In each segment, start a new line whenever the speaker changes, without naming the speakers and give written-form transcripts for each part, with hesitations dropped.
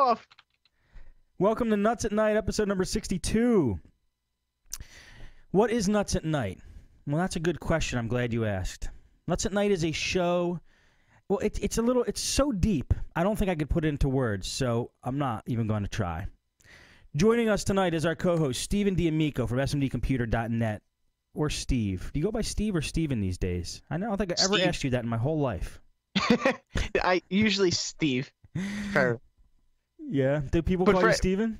off.
Welcome to Nuts at Night, episode number 62. What is Nuts at Night? Well, that's a good question. I'm glad you asked. Nuts at Night is a show. Well, it's so deep. I don't think I could put it into words, so I'm not even going to try. Joining us tonight is our co-host, Steven D'Amico from smdcomputer.net. Or Steve. Do you go by Steve or Steven these days? I don't think I ever asked you that in my whole life.
I usually Steve.
Yeah? Do people call you Steven?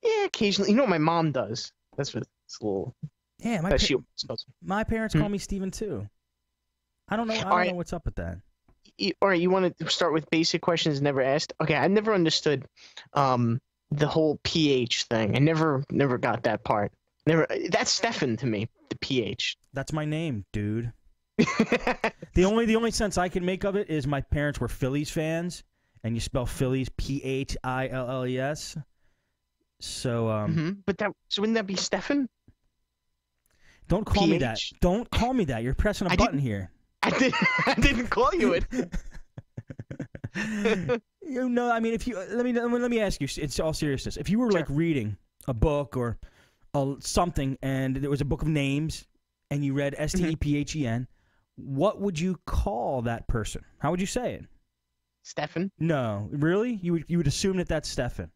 Yeah, occasionally. You know what my mom does? That's what it's a little...
Yeah, my parents call me Steven too. I don't know. I don't know what's up with that.
All right, you want to start with basic questions never asked? Okay, I never understood the whole pH thing. I never got that part. That's Stefan to me, the pH.
That's my name, dude. The only sense I can make of it is my parents were Phillies fans, and you spell Phillies Philles. So
so wouldn't that be Stefan?
Don't call me that. Don't call me that. You're pressing a button here.
I didn't call you it.
You know, I mean, if you let me ask you, it's all seriousness. If you were like reading a book or something, and there was a book of names, and you read Stephen, what would you call that person? How would you say it?
Stefan.
No, really? You would assume that that's Stefan.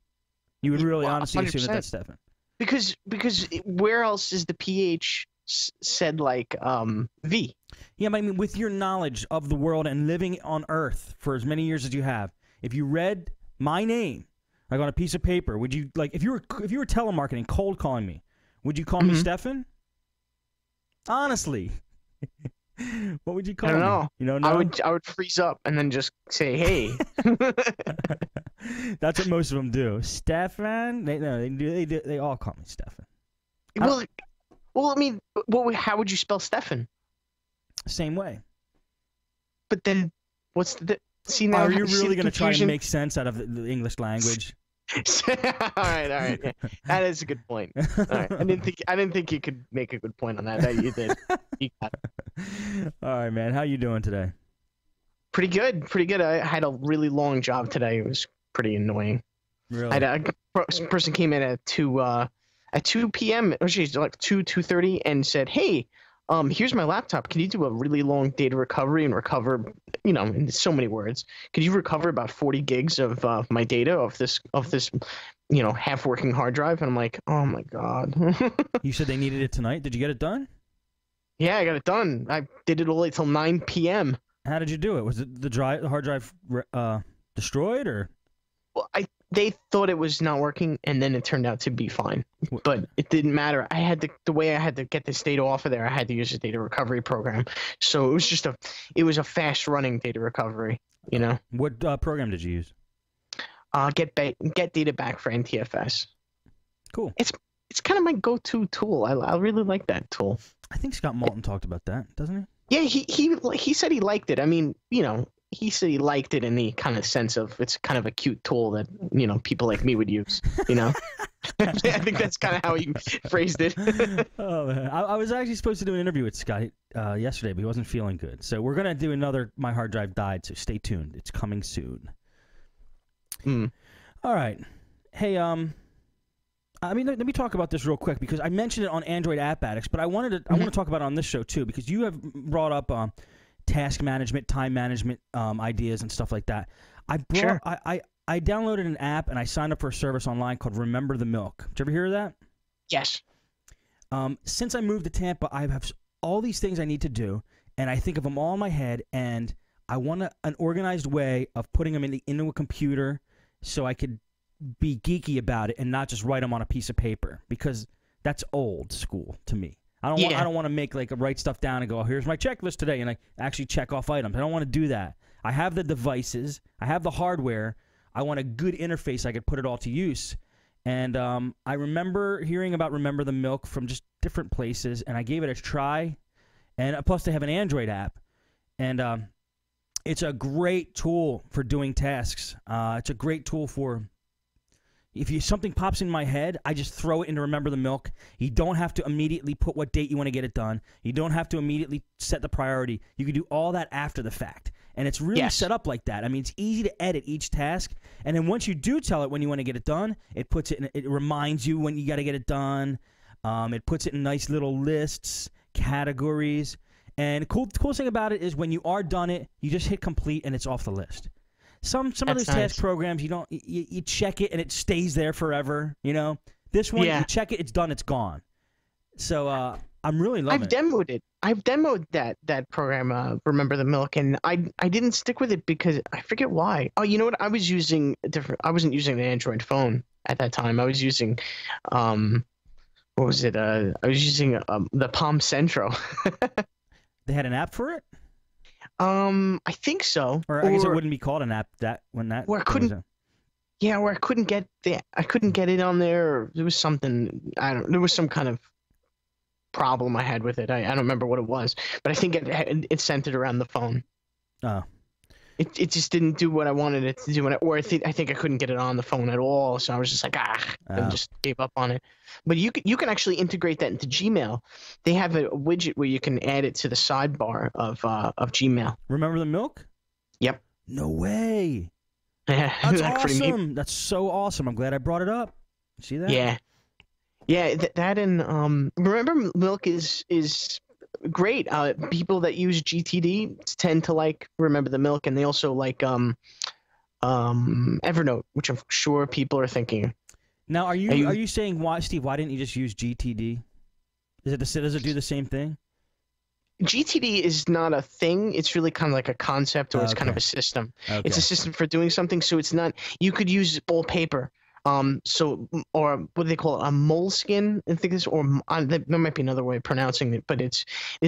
You would really honestly 100%. Assume that that's Stefan.
Because where else is the pH said like V?
Yeah, but I mean, with your knowledge of the world and living on Earth for as many years as you have, if you read my name like on a piece of paper, would you like if you were telemarketing, cold calling me, would you call me Stefan? Honestly, what would you call me?
I don't know.
You know,
I would freeze up and then just say, "Hey."
That's what most of them do. Stefan. They all call me Stefan.
Well, I mean, how would you spell Stefan?
Same way.
But then, what's the? See now,
are you really going to try and make sense out of the English language?
all right. Yeah. That is a good point. All right. I didn't think you could make a good point on that. That you did. You got it.
All right, man. How you doing today?
Pretty good. I had a really long job today. It was pretty annoying.
Really?
A person came in at 2 p.m. or she's like 2:30 and said, "Hey, here's my laptop. Can you do a really long data recovery and recover, in so many words? Could you recover about 40 gigs of my data of this, half working hard drive?" And I'm like, "Oh my god."
You said they needed it tonight. Did you get it done?
Yeah, I got it done. I did it all the way till 9 p.m.
How did you do it? Was it the hard drive destroyed or?
Well, they thought it was not working, and then it turned out to be fine. But it didn't matter. The way I had to get this data off of there, I had to use a data recovery program. So it was just a fast running data recovery.
What program did you use?
Get data back for NTFS.
Cool.
It's kind of my go-to tool. I really like that tool.
I think Scott Malton talked about that, doesn't he?
Yeah, he said he liked it. I mean, he said he liked it in the kind of sense of it's kind of a cute tool that, people like me would use, I think that's kind of how he phrased it.
Oh, man. I was actually supposed to do an interview with Scott yesterday, but he wasn't feeling good. So we're going to do another My Hard Drive Died, so stay tuned. It's coming soon. All right. Hey, let me talk about this real quick because I mentioned it on Android App Addicts, but I want to talk about it on this show too because you have brought up task management, time management ideas and stuff like that. I downloaded an app and I signed up for a service online called Remember the Milk. Did you ever hear of that?
Yes.
Since I moved to Tampa, I have all these things I need to do, and I think of them all in my head, and I want an organized way of putting them into a computer so I could be geeky about it and not just write them on a piece of paper because that's old school to me. I don't want to make write stuff down and go, oh, here's my checklist today, and I actually check off items. I don't want to do that. I have the devices. I have the hardware. I want a good interface I could put it all to use. And I remember hearing about Remember the Milk from just different places, and I gave it a try. And plus, they have an Android app. And it's a great tool for doing tasks. It's a great tool for... If something pops in my head, I just throw it into Remember the Milk. You don't have to immediately put what date you want to get it done. You don't have to immediately set the priority. You can do all that after the fact. And it's really
Yes.
set up like that. I mean, it's easy to edit each task, and then once you do tell it when you want to get it done, it puts it in, it reminds you when you got to get it done. It puts it in nice little lists, categories. And the cool thing about it is when you are done it, you just hit complete and it's off the list. Some of those task programs, you check it and it stays there forever. You know, this one you check it, it's done, it's gone. So I'm really loving it.
I've demoed that program, Remember the Milk, and I didn't stick with it because I forget why. Oh, you know what? I was using I wasn't using an Android phone at that time. I was using what was it? I was using the Palm Centro.
They had an app for it?
I think so.
Or I guess it wouldn't be called an app when that.
Or I couldn't. Yeah, or I couldn't get it on there. Or there was something. There was some kind of problem I had with it. I don't remember what it was, but I think it sent it around the phone.
Oh.
It just didn't do what I wanted it to do, or I think I couldn't get it on the phone at all. So I was just like, and just gave up on it. But you can actually integrate that into Gmail. They have a widget where you can add it to the sidebar of Gmail.
Remember the Milk?
Yep.
No way.
That's
awesome. That's so awesome. I'm glad I brought it up. See that?
Yeah. Yeah, that and Remember Milk is great. People that use GTD tend to like Remember the Milk, and they also like Evernote, which I'm sure people are thinking.
Now, are you saying Steve? Why didn't you just use GTD? Does it do the same thing?
GTD is not a thing. It's really kind of like a concept, or it's kind of a system.
Okay.
It's a system for doing something. So it's not. You could use all paper. So, or what do they call it? A moleskin, I think this, or there might be another way of pronouncing it, but it's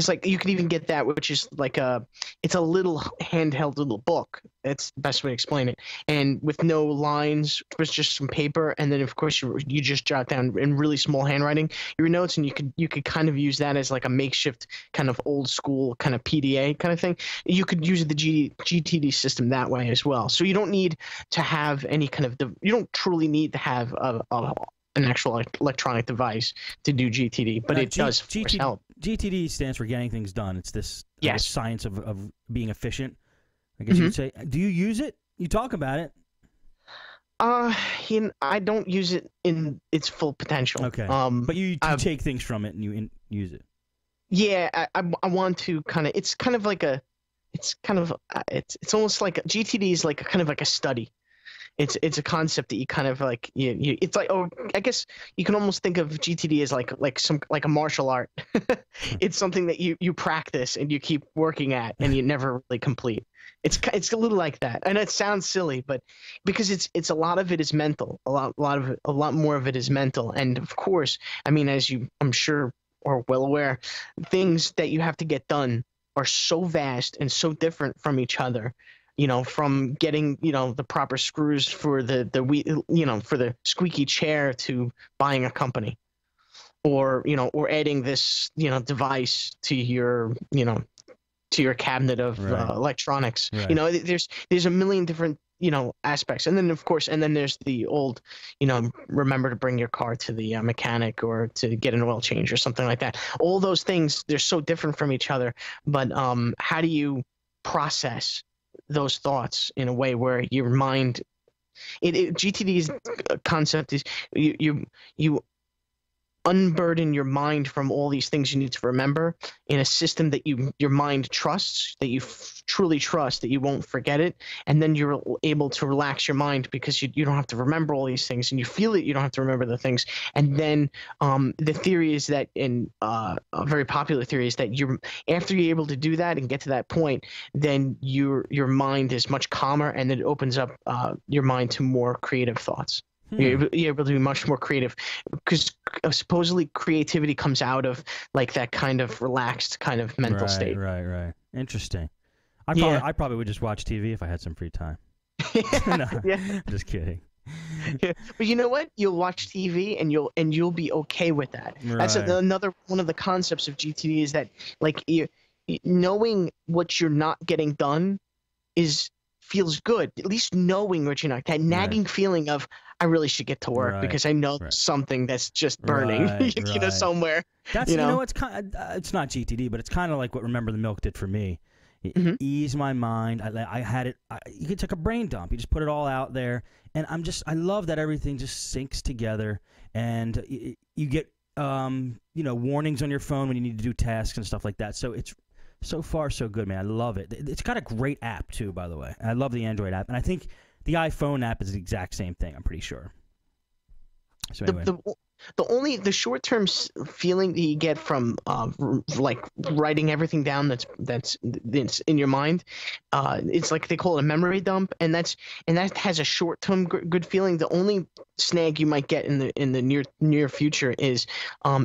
like you can even get that, which is like it's a little handheld little book. That's the best way to explain it. And with no lines, it's just some paper, and then of course you just jot down in really small handwriting your notes, and you could kind of use that as like a makeshift kind of old school kind of PDA kind of thing. You could use the GTD system that way as well. So you don't need to have any kind of you don't truly need to have an actual electronic device to do GTD, but it does help.
GTD stands for getting things done. It's this science of being efficient, I guess you would say. Do you use it? You talk about it.
I don't use it in its full potential.
Okay. But you take things from it and you use it.
Yeah, I want to kind of. It's kind of like it's almost like GTD is like kind of like a study. It's a concept that you kind of like it's like, oh, I guess you can almost think of GTD as like a martial art. It's something that you practice and you keep working at and you never really complete. It's a little like that, and it sounds silly, but because it's a lot of it is mental, a lot more of it is mental, and of course, I mean, as I'm sure are well aware, things that you have to get done are so vast and so different from each other. From getting, the proper screws for for the squeaky chair to buying a company, or adding this, device to your cabinet of electronics.
Right.
There's a million different, aspects. And then, of course, there's the old, remember to bring your car to the mechanic or to get an oil change or something like that. All those things, they're so different from each other. But how do you process those thoughts in a way where your mind GTD's concept is you unburden your mind from all these things you need to remember in a system that your mind trusts, that you truly trust, that you won't forget it, and then you're able to relax your mind because you don't have to remember all these things, and you feel that you don't have to remember the things. And then the theory is that, a very popular theory is that after you're able to do that and get to that point, then your mind is much calmer, and it opens up your mind to more creative thoughts. You're able to be much more creative because supposedly creativity comes out of like that kind of relaxed kind of mental state.
Right. Interesting. I probably would just watch TV if I had some free time. No, I'm just kidding.
Yeah. But you know what? You'll watch TV and you'll be okay with that.
Right.
That's another one of the concepts of GTD is that like knowing what you're not getting done feels good. At least knowing what you're not, that nagging feeling of I really should get to work because I know something that's just burning, somewhere.
That's it's not GTD, but it's kind of like what Remember the Milk did for me.
Mhm.
ease my mind. I had it. You could take a brain dump. You just put it all out there, and I love that everything just syncs together, and you get warnings on your phone when you need to do tasks and stuff like that. So it's so far so good, man. I love it. It's got a great app too, by the way. I love the Android app, and I think the iPhone app is the exact same thing. I'm pretty sure. So anyway.
The short-term feeling that you get from like writing everything down that's in your mind, it's like they call it a memory dump, and that has a short-term good feeling. The only snag you might get in the near future is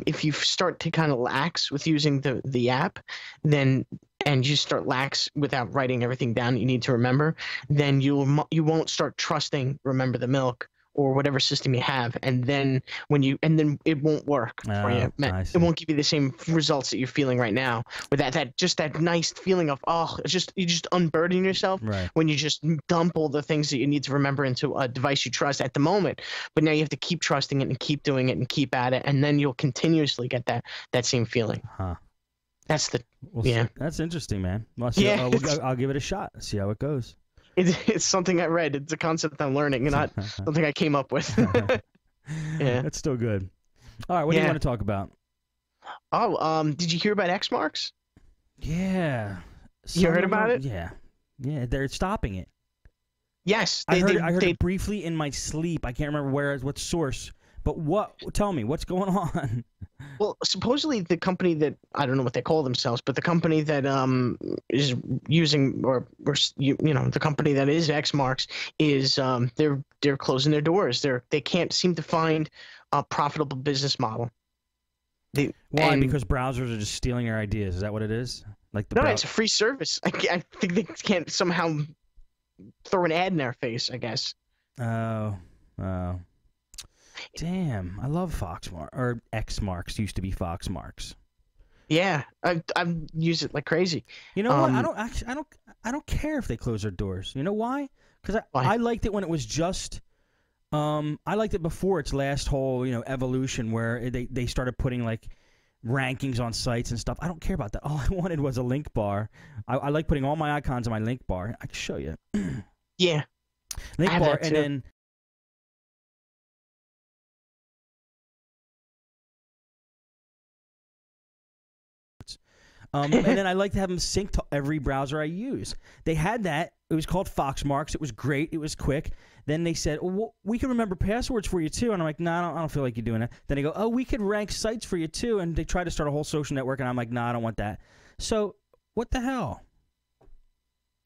if you start to kind of lax with using the app, and you start lax without writing everything down that you need to remember, then you won't start trusting Remember the Milk or whatever system you have, and then it won't work for you. It won't give you the same results that you're feeling right now with that nice feeling of you just unburden yourself when you just dump all the things that you need to remember into a device you trust at the moment. But now you have to keep trusting it and keep doing it and keep at it, and then you'll continuously get that same feeling. That's
that's interesting, man. Well, I'll give it a shot. See how it goes.
It's something I read. It's a concept I'm learning, and not something I came up with. Yeah,
that's still good. All right, what do you want to talk about?
Oh, did you hear about X marks?
Yeah,
you heard about it?
Yeah, they're stopping it.
Yes,
I heard it briefly in my sleep. I can't remember what source. But tell me, what's going on?
Well, supposedly the company that, I don't know what they call themselves, but the company that is using or the company that is X marks is they're closing their doors. They can't seem to find a profitable business model.
Why? Because browsers are just stealing your ideas. Is that what it is?
No, it's a free service. I think they can't somehow throw an ad in their face, I guess.
Oh. Damn, I love X marks. Used to be Fox marks.
Yeah, I've used it like crazy.
You know what? I don't care if they close their doors. You know why? Because I liked it when it was just. I liked it before its last whole evolution where they started putting like rankings on sites and stuff. I don't care about that. All I wanted was a link bar. I like putting all my icons on my link bar. I can show you.
Yeah.
Link bar, and then. And then I like to have them sync to every browser I use. They had that. It was called Foxmarks. It was great. It was quick. Then they said, well, we can remember passwords for you too. And I'm like, no, I don't feel like you're doing that. Then they go, oh, we could rank sites for you too. And they try to start a whole social network. And I'm like, no, I don't want that. So what the hell?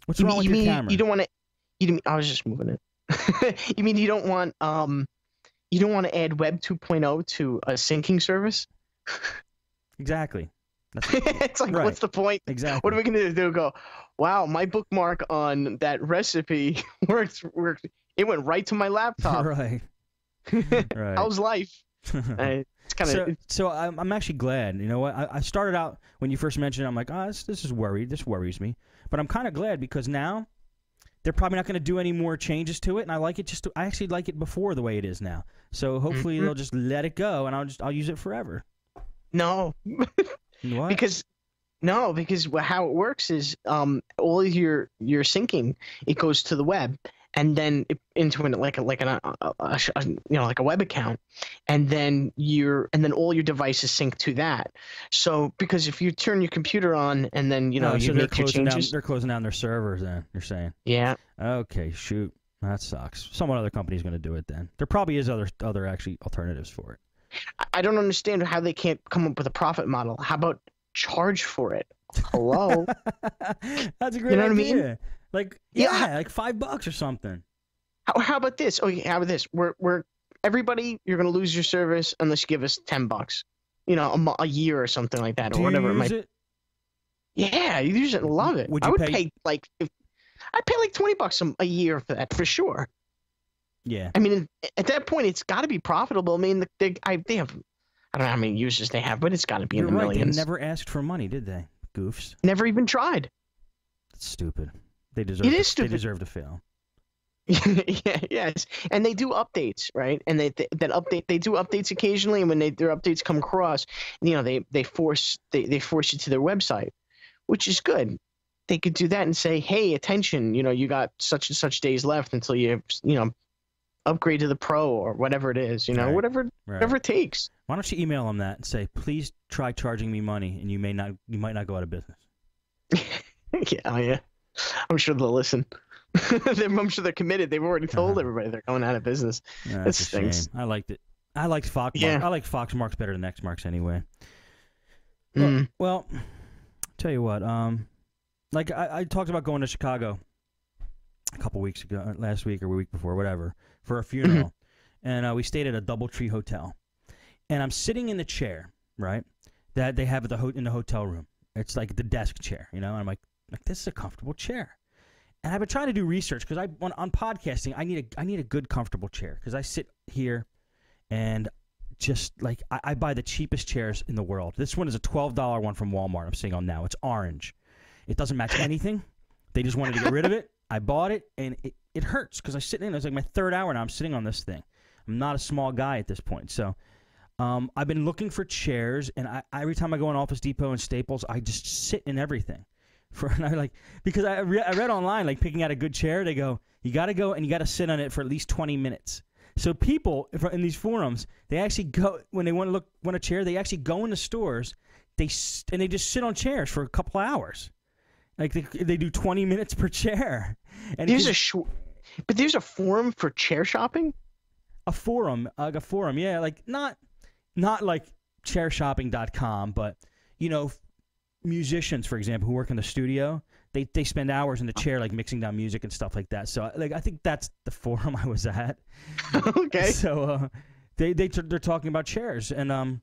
What's wrong with your camera?
You don't want to. I was just moving it. You mean you don't want to add Web 2.0 to a syncing service?
Exactly.
It's like, what's the point?
Exactly.
What are we gonna do? Go, wow, my bookmark on that recipe worked. It went right to my laptop.
Right.
How's life? It's kind of.
So I'm actually glad. You know what? I started out when you first mentioned it, I'm like, this is worried. This worries me. But I'm kind of glad because now they're probably not going to do any more changes to it, and I like it. I actually like it before the way it is now. So hopefully they'll just let it go, and I'll use it forever.
No.
What?
Because how it works is all your syncing, it goes to the web and then into like a web account, and then all your devices sync to that. So because if you turn your computer on and then you make your changes,
they're closing down their servers. Then you're saying,
yeah,
okay, shoot, that sucks. Some other company's going to do it. Then there probably is other actually alternatives for it.
I don't understand how they can't come up with a profit model. How about charge for it? Hello.
That's a great idea.
What I mean?
Like like $5 or something.
How about this? Oh, how about this? We're everybody. You're gonna lose your service unless you give us $10. A year or something like that, or whatever it might. Yeah, you use it and love it. I would pay like $20 a year for that for sure.
Yeah.
I mean, at that point, it's got to be profitable. I mean, they have, I don't know how many users they have, but it's got to be in the millions.
They never asked for money, did they? Goofs.
Never even tried.
That's stupid. They deserve.
Stupid.
They deserve to fail.
Yes, and they do updates, right? And they do updates occasionally, and when their updates come across, they force you to their website, which is good. they could do that and say, hey, attention, you got such and such days left until you upgrade to the pro or whatever it is,
Right.
whatever it takes.
Why don't you email them that and say, please try charging me money, and you might not go out of business.
Yeah. I'm sure they'll listen. I'm sure they're committed. They've already told everybody they're going out of business.
Yeah,
That
that's a
stinks.
shame. I liked it. I liked Fox.
Yeah.
I like Fox Marks better than X Marks anyway.
Mm.
Well, tell you what. Like I talked about going to Chicago a couple weeks ago, last week or week before, whatever, for a funeral, and we stayed at a DoubleTree hotel. And I'm sitting in the chair, right, that they have at in the hotel room. It's like the desk chair, And I'm like this is a comfortable chair. And I've been trying to do research because on podcasting I need a good comfortable chair because I sit here and just like I buy the cheapest chairs in the world. This one is a $12 one from Walmart I'm sitting on now. It's orange. It doesn't match anything. They just wanted to get rid of it. I bought it and it hurts because I sit in. It's like my third hour now. I'm sitting on this thing. I'm not a small guy at this point, so. I've been looking for chairs, and every time I go in Office Depot and Staples, I just sit in everything. Because I read online, like picking out a good chair, they go, you got to go and you got to sit on it for at least 20 minutes. So people in these forums, they actually go, when they want a chair, they actually go into stores, and they just sit on chairs for a couple hours. Like they do 20 minutes per chair. And
there's a forum for chair shopping?
A forum, yeah, like not like chairshopping.com, but musicians, for example, who work in the studio, they spend hours in the chair like mixing down music and stuff like that. So like I think that's the forum I was at.
Okay.
So they're talking about chairs, and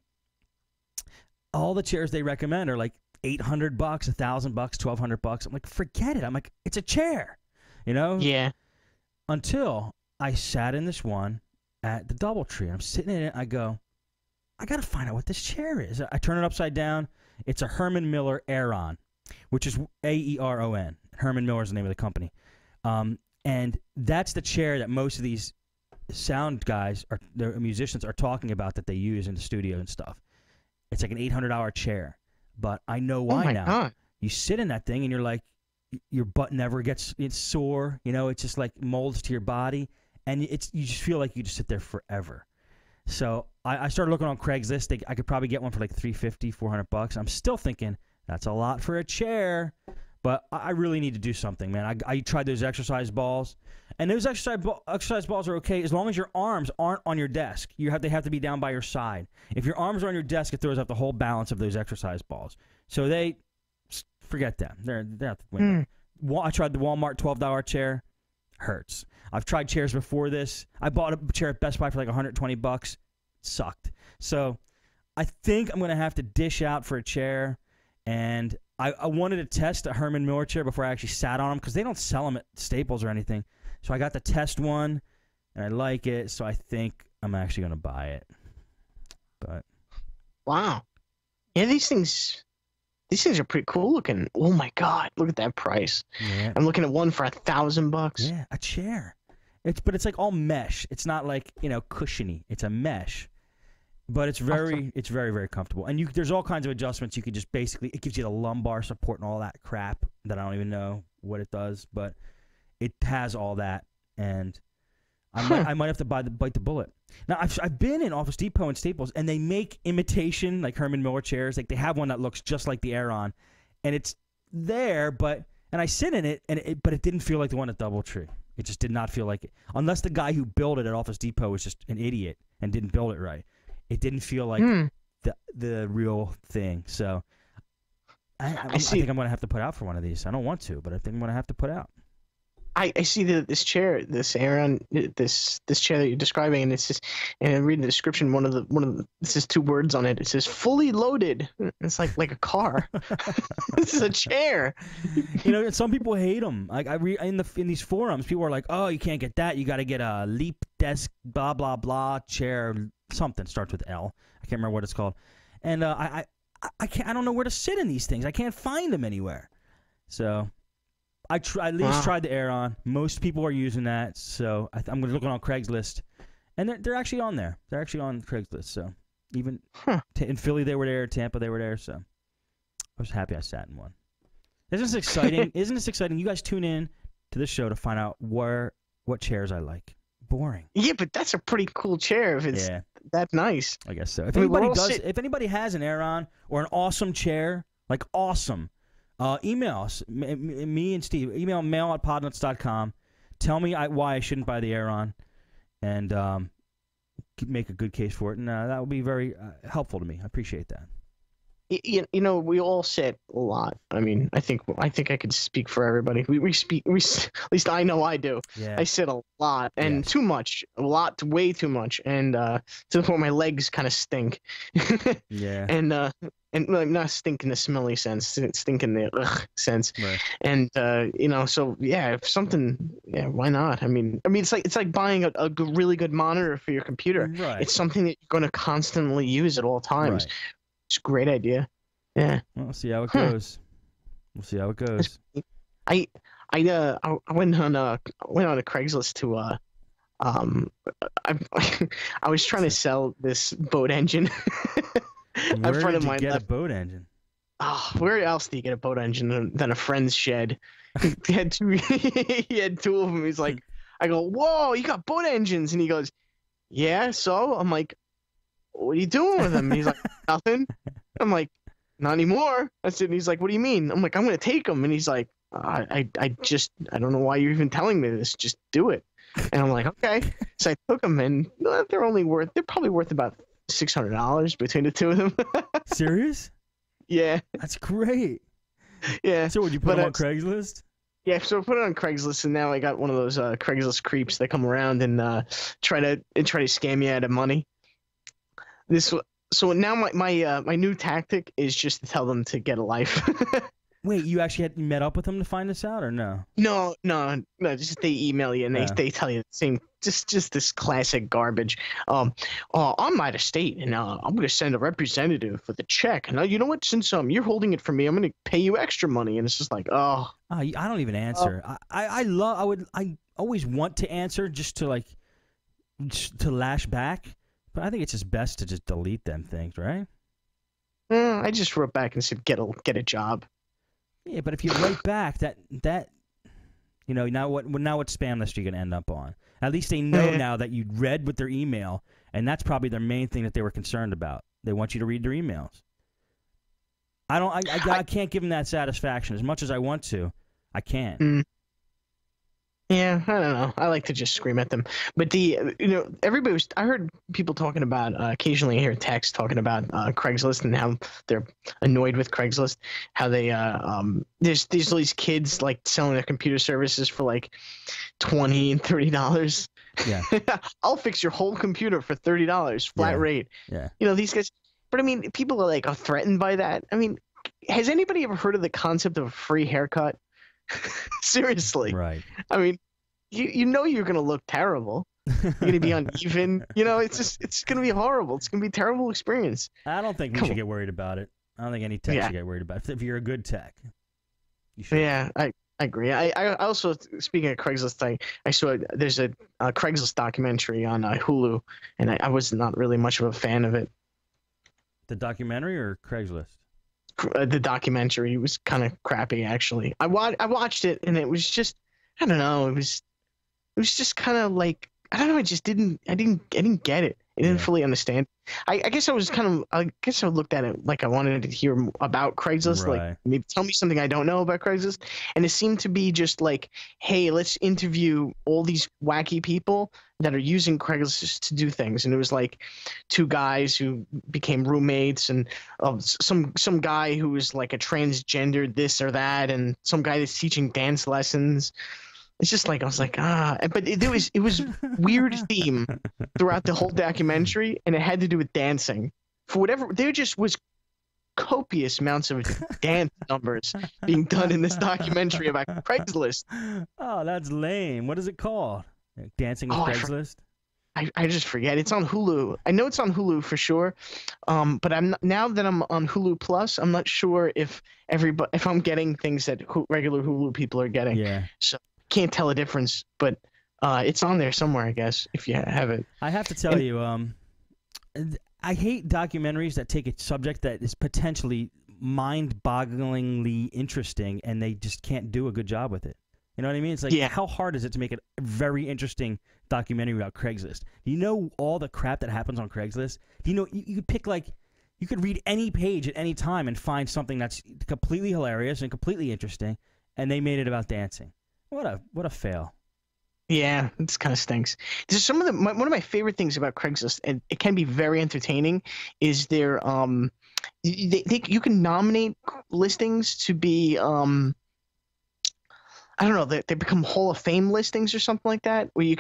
all the chairs they recommend are like $800, $1,000, $1,200. I'm like, forget it. I'm like, it's a chair,
Yeah.
Until I sat in this one at the DoubleTree. I'm sitting in it. I go, I got to find out what this chair is. I turn it upside down. It's a Herman Miller Aeron, which is Aeron. Herman Miller is the name of the company. And that's the chair that most of these sound guys, the musicians, are talking about that they use in the studio and stuff. It's like an $800 chair. But I know why now.
God.
You sit in that thing and you're like, your butt never it's sore. It's just like molds to your body. And you just feel like you just sit there forever. So I started looking on Craigslist. I could probably get one for like $350, $400. I'm still thinking that's a lot for a chair, but I really need to do something, man. I tried those exercise balls, and those exercise balls are okay as long as your arms aren't on your desk. They have to be down by your side. If your arms are on your desk, it throws out the whole balance of those exercise balls. So forget them. They're out the window. I tried the Walmart $12 chair. Hurts. I've tried chairs before this. I bought a chair at Best Buy for like $120. Sucked. So I think I'm going to have to dish out for a chair. And I wanted to test a Herman Miller chair before I actually sat on them because they don't sell them at Staples or anything. So I got the test one, and I like it. So I think I'm actually going to buy it. But
wow. Yeah, these things are pretty cool looking. Oh my God, look at that price.
yeah,
I'm looking at one for $1,000.
yeah, a chair. But it's like all mesh. It's not like cushiony. It's a mesh. But it's very, very comfortable. And there's all kinds of adjustments. You could just it gives you the lumbar support and all that crap that I don't even know what it does. But it has all that. And I might have to bite the bullet. Now, I've been in Office Depot and Staples, and they make imitation, like Herman Miller chairs. Like they have one that looks just like the Aeron. And it's there, and I sit in it, but it didn't feel like the one at DoubleTree. It just did not feel like it. Unless the guy who built it at Office Depot was just an idiot and didn't build it right. It didn't feel like the real thing. So I think I'm going to have to put out for one of these. I don't want to, but I think I'm going to have to put out.
I see this chair, this Aeron, this chair that you're describing, and it's just, and reading the description, one of the this is 2 words on it. It says fully loaded. It's like a car. This is a chair.
Some people hate them. Like I read in these forums, people are like, "Oh, you can't get that. You got to get a Leap desk, blah blah blah chair. Something starts with L. I can't remember what it's called." And I don't know where to sit in these things. I can't find them anywhere. So. I at least tried the Aeron. Most people are using that, so I'm looking on Craigslist, and they're actually on there. They're actually on Craigslist. So even in Philly they were there, Tampa they were there. So I was happy I sat in one. Isn't this exciting? Isn't this exciting? You guys tune in to this show to find out what chairs I like. Boring.
Yeah, but that's a pretty cool chair if it's that nice.
I guess so.
I mean,
If anybody has an Aeron or an awesome chair, like awesome, email us, me and Steve. Email mail@podnutz.com. Tell me why I shouldn't buy the Aeron, and make a good case for it, and that would be very helpful to me. I appreciate that.
You know, we all said a lot. I mean, I think I could speak for everybody. We speak. At least I know I do.
Yeah.
I said a lot and too much. A lot, way too much, and to the point my legs kind of stink.
Yeah.
And like, not stink in the smelly sense, stink in the sense.
Right.
And you know, so yeah, if something, why not? I mean, it's like buying a really good monitor for your computer.
Right.
It's something that you're going to constantly use at all times. Right. It's a great idea. Yeah.
Well, we'll see how it goes. We'll see how it goes.
I went on a Craigslist to I was trying to sell this boat engine.
Where did you get a boat engine?
Oh, where else do you get a boat engine than a friend's shed? He had two. He had two of them. He's like, I go, whoa, you got boat engines? And he goes, yeah. So I'm like, what are you doing with them? And he's like, nothing. I'm like, not anymore. I said, and he's like, what do you mean? I'm like, I'm gonna take them. And he's like, I don't know why you're even telling me this. Just do it. And I'm like, okay. So I took them, and they're probably worth about $600 between the two of them.
Serious?
Yeah.
That's great.
Yeah.
So would you put them on Craigslist?
Yeah, so I put it on Craigslist, and now I got one of those Craigslist creeps that come around and try to scam you out of money. So now my new tactic is just to tell them to get a life.
Wait, you actually had met up with them to find this out, or no?
No. Just they email you and they tell you the same. Just this classic garbage. I'm out of state, and I'm going to send a representative for the check. And you know what? Since you're holding it for me, I'm going to pay you extra money. And it's just like, I
don't even answer. I always want to answer just to lash back, but I think it's just best to just delete them things, right?
I just wrote back and said, get a job.
Yeah, but if you write back, that now what spam list are you gonna end up on? At least they know now that you read with their email, and that's probably their main thing that they were concerned about. They want you to read their emails. I can't give them that satisfaction as much as I want to. I can't.
Yeah, I don't know. I like to just scream at them. But I heard people talking about, occasionally I hear texts talking about Craigslist and how they're annoyed with Craigslist. How they, there's all these kids like selling their computer services for like $20 and $30.
Yeah.
I'll fix your whole computer for $30, flat rate.
Yeah.
These guys, but I mean, people are threatened by that. I mean, has anybody ever heard of the concept of a free haircut? Seriously.
Right.
I mean, you're going to look terrible. You're going to be uneven. It's going to be horrible. It's going to be a terrible experience.
I don't think we should get worried about it. I don't think any tech should get worried about it. If you're a good tech, you should.
Yeah, I agree. I also, speaking of Craigslist, I saw there's a Craigslist documentary on Hulu, and I was not really much of a fan of it.
The documentary or Craigslist?
The documentary was kind of crappy, actually. I watched it, and it was just, I don't know. It was just kind of like, I don't know. I didn't get it. I didn't fully understand. I guess I looked at it like I wanted to hear about Craigslist.
Right.
Like, maybe tell me something I don't know about Craigslist. And it seemed to be just like, hey, let's interview all these wacky people that are using Craigslist to do things. And it was like two guys who became roommates, and some guy who was like a transgender this or that, and some guy that's teaching dance lessons. It's just like, I was like, but it was weird theme throughout the whole documentary, and it had to do with dancing. For whatever, there just was copious amounts of dance numbers being done in this documentary about Craigslist.
Oh, that's lame. What is it called? Dancing with Craigslist?
I just forget. It's on Hulu. I know it's on Hulu for sure. But now that I'm on Hulu Plus, I'm not sure if I'm getting things that regular Hulu people are getting.
Yeah.
So can't tell a difference, but it's on there somewhere, I guess, if you have it.
I have to tell you, I hate documentaries that take a subject that is potentially mind-bogglingly interesting, and they just can't do a good job with it. You know what I mean? It's like, how hard is it to make a very interesting documentary about Craigslist? Do you know all the crap that happens on Craigslist? Do you know you could pick you could read any page at any time and find something that's completely hilarious and completely interesting, and they made it about dancing. What a fail.
Yeah, it kind of stinks. There's one of my favorite things about Craigslist, and it can be very entertaining, is their you can nominate listings to be I don't know, they become Hall of Fame listings or something like that, where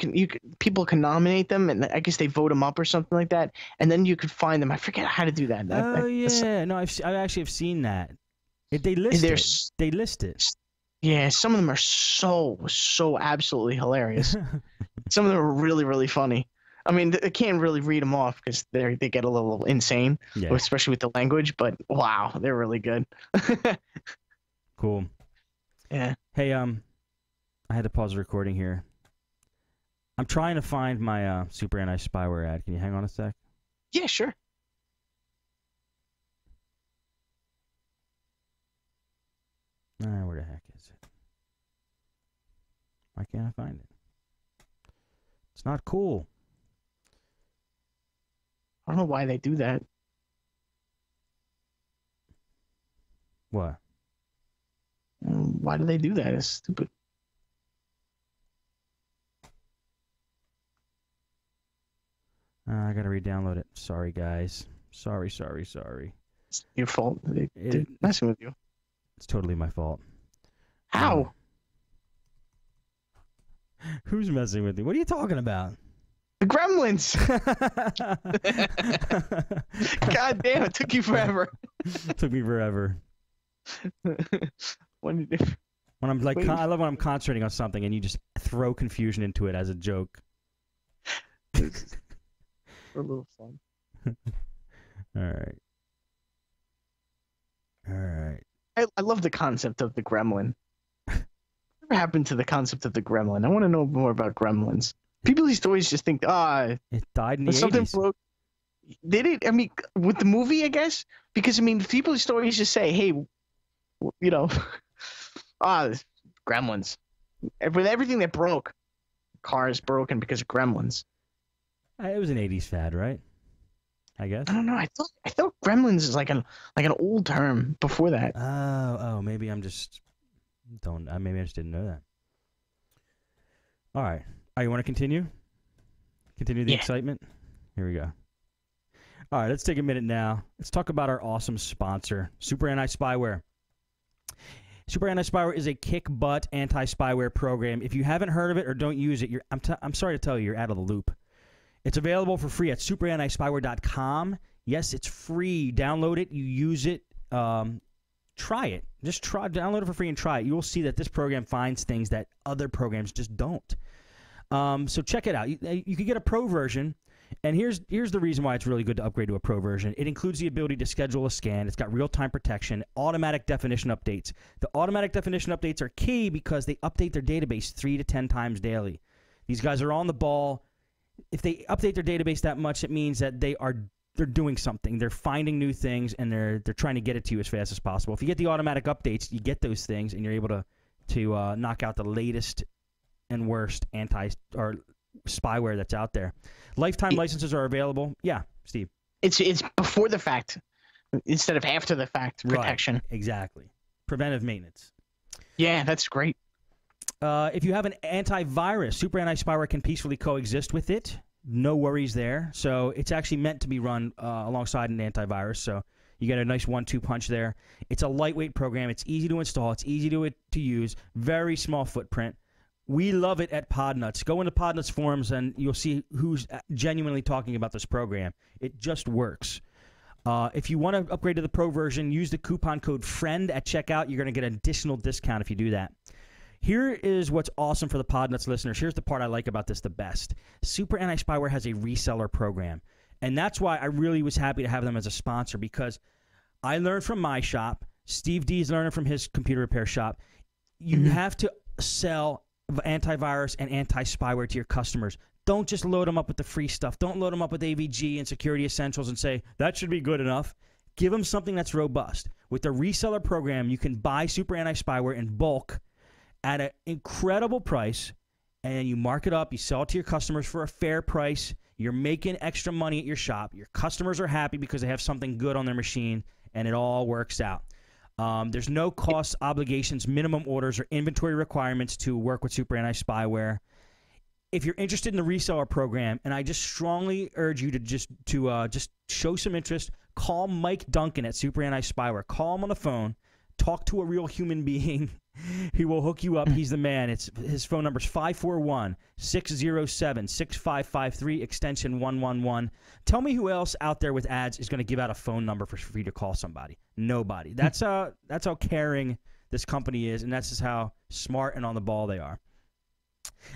people can nominate them, and I guess they vote them up or something like that, and then you could find them. I forget how to do that.
No, I actually have seen that. They list it.
Yeah, some of them are so absolutely hilarious. Some of them are really, really funny. I mean, I can't really read them off because they get a little insane, especially with the language. But wow, they're really good.
Cool.
Yeah.
Hey, I had to pause the recording here. I'm trying to find my Super Anti-Spyware ad. Can you hang on a sec?
Yeah, sure.
Where the heck is it? Why can't I find it? It's not cool.
I don't know why they do that.
What?
Why do they do that? It's stupid.
I gotta re-download it. Sorry, guys. Sorry.
It's your fault. They're messing with you.
It's totally my fault.
How?
Who's messing with you? What are you talking about?
The Gremlins. God damn, it took you forever.
It took me forever.
When
I'm like, I love when I'm concentrating on something and you just throw confusion into it as a joke.
A little fun.
All right.
I love the concept of the gremlin. Whatever happened to the concept of the gremlin? I want to know more about gremlins. People used to always just think, it
died in the 80s.
Something broke. Did it? I mean, with the movie, I guess? Because, I mean, people used to always just say, hey, you know, gremlins. With everything that broke, cars broken because of gremlins.
It was an 80s fad, right? I guess.
I don't know. I thought gremlins is like an old term before that.
Oh, maybe maybe I just didn't know that. All right. You want to continue? Continue the excitement? Here we go. All right, let's take a minute now. Let's talk about our awesome sponsor, Super Anti-Spyware. Super Anti-Spyware is a kick-butt anti-spyware program. If you haven't heard of it or don't use it, I'm sorry to tell you, you're out of the loop. It's available for free at superantispyware.com. Yes, it's free. Download it. You use it. Try it. Just download it for free and try it. You will see that this program finds things that other programs just don't. So check it out. You can get a pro version, and here's the reason why it's really good to upgrade to a pro version. It includes the ability to schedule a scan. It's got real-time protection, automatic definition updates. The automatic definition updates are key because they update their database 3 to 10 times daily. These guys are on the ball. If they update their database that much, it means that they're doing something. They're finding new things, and they're trying to get it to you as fast as possible. If you get the automatic updates, you get those things, and you're able to knock out the latest and worst spyware that's out there. Lifetime licenses are available. Yeah, Steve.
It's before the fact instead of after the fact protection.
Right, exactly. Preventive maintenance.
Yeah, that's great.
If you have an antivirus, Super Anti-Spyware can peacefully coexist with it. No worries there. So it's actually meant to be run alongside an antivirus. So you get a nice 1-2 punch there. It's a lightweight program. It's easy to install. It's easy to use. Very small footprint. We love it at Podnutz. Go into Podnutz forums and you'll see who's genuinely talking about this program. It just works. If you want to upgrade to the pro version, use the coupon code FRIEND at checkout. You're going to get an additional discount if you do that. Here is what's awesome for the Podnutz listeners. Here's the part I like about this the best. Super Anti-Spyware has a reseller program. And that's why I really was happy to have them as a sponsor, because I learned from my shop. Steve D's learning from his computer repair shop. You have to sell antivirus and anti-spyware to your customers. Don't just load them up with the free stuff. Don't load them up with AVG and Security Essentials and say, that should be good enough. Give them something that's robust. With the reseller program, you can buy super anti-spyware in bulk at an incredible price, and you mark it up. You sell it to your customers for a fair price. You're making extra money at your shop. Your customers are happy because they have something good on their machine, and it all works out. There's no cost obligations, minimum orders, or inventory requirements to work with super anti-spyware. If you're interested in the reseller program, and I just strongly urge you to just show some interest, call Mike Duncan at Super Anti-Spyware. Call him on the phone. Talk to a real human being. He will hook you up. He's the man. His phone number is 541-607-6553, extension 111. Tell me who else out there with ads is going to give out a phone number for you to call somebody. Nobody. That's how caring this company is, and that's just how smart and on the ball they are.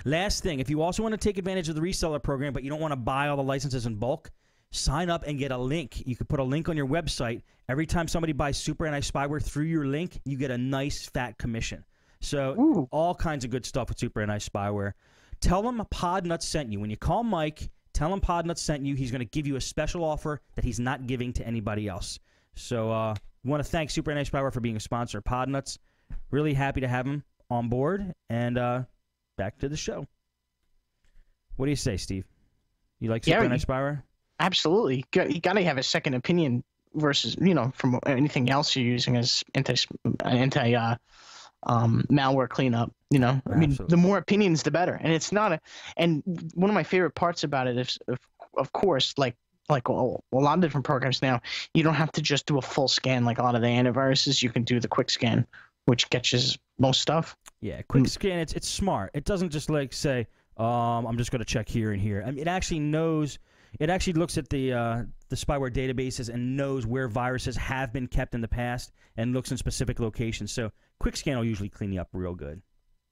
Last thing, if you also want to take advantage of the reseller program, but you don't want to buy all the licenses in bulk, sign up and get a link. You could put a link on your website. Every time somebody buys Super Anti-Spyware through your link, you get a nice fat commission. So all kinds of good stuff with Super Anti-Spyware. Tell them Podnutz sent you. When you call Mike, tell him Podnutz sent you. He's going to give you a special offer that he's not giving to anybody else. So we want to thank Super Anti-Spyware for being a sponsor of Podnutz. Really happy to have him on board. And back to the show. What do you say, Steve? You like Super Anti-Spyware?
Absolutely. You got to have a second opinion versus, from anything else you're using as anti malware cleanup. I mean, the more opinions, the better. And it's not and one of my favorite parts about it is, of course, like a lot of different programs now, you don't have to just do a full scan like a lot of the antiviruses. You can do the quick scan, which catches most stuff. Yeah,
quick scan. It's smart. It doesn't just like say, I'm just going to check here and here. I mean, it actually knows. It actually looks at the spyware databases and knows where viruses have been kept in the past and looks in specific locations. So quick scan will usually clean you up real good.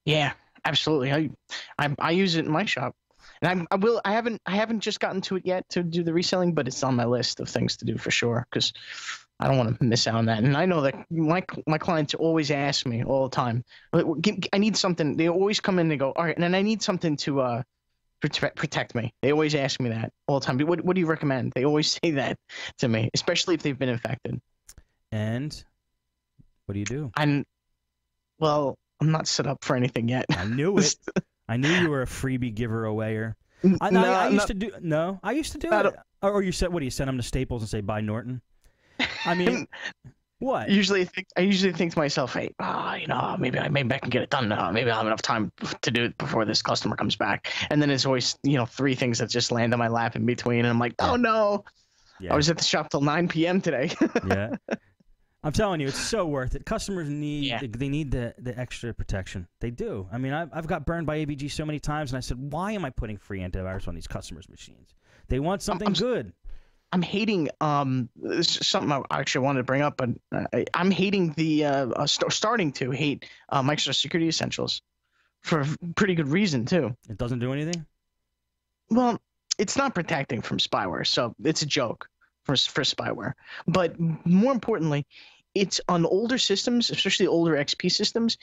Yeah, absolutely. I use it in my shop, and I haven't just gotten to it yet to do the reselling, but it's on my list of things to do for sure because I don't want to miss out on that. And I know that my clients always ask me all the time, I need something. They always come in and they go, all right, and then I need something to protect me. They always ask me that all the time. What do you recommend? They always say that to me, especially if they've been infected.
And what do you do?
I'm not set up for anything yet.
I knew it. I knew you were a freebie giver awayer. I used to do it. Or you said, what do you send them to Staples and say, buy Norton? I mean, what?
I usually think to myself, hey, maybe I can get it done now. Maybe I'll have enough time to do it before this customer comes back. And then there's always, 3 things that just land on my lap in between. And I'm like, oh no, I was at the shop till 9 p.m. today.
Yeah. I'm telling you, it's so worth it. Customers need the extra protection. They do. I mean, I've got burned by AVG so many times, and I said, why am I putting free antivirus on these customers' machines? They want something good.
I'm hating this is something I actually wanted to bring up, but I'm hating starting to hate Microsoft Security Essentials for a pretty good reason too.
It doesn't do anything?
Well, it's not protecting from spyware, so it's a joke for spyware. But more importantly, it's on older systems, especially older XP systems.